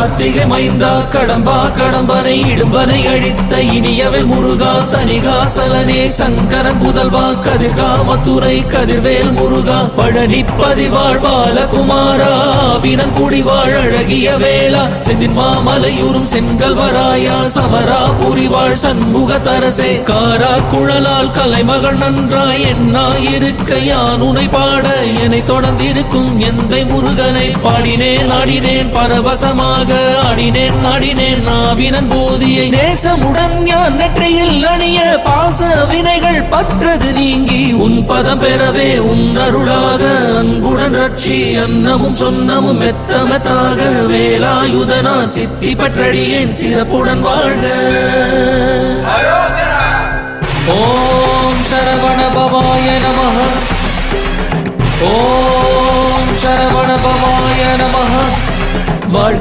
கார்த்திகை மைந்தா கடம்பா கடம்பனை இடும்பனை அழித்த இனியவள் முருகா தனிகாசலனே சங்கரன் புதல்வா கதிர்காமத்துறை கதிர்வேல் முருகா பழனி பதிவாழ் பாலகுமாரா வினன் குடிவாழ் அழகிய வேளா செந்தின் மாமலையூரும் செங்கல்வராயா சமரா புரிவாழ் சண்முக தரசே காரா குழலால் கலைமகள் நன்றாய் என்னாயிருக்க யான் உனை பாட என்னை தொடர்ந்திருக்கும் எந்தை முருகனை பாடினேன் ஆடினேன் பரவசமாக ஆடினேன் ஆடினேன் நாவினன் போதியை நேசமுடன் யான் நெற்றியில் அணிய பாச வினைகள் பற்றது நீங்கி உன் பதம் பெறவே உன் அருளாக அன்புடன் ரட்சி அன்னமும் சொன்னமும் மெத்தமெத்தாக வேலாயுதனா சித்தி பற்றடியேன் சிறப்புடன் வாழ்க. ஓம் சரவண பவாய நமஹ. ஓம் சரவண பவாய நமஹ. வாழ்க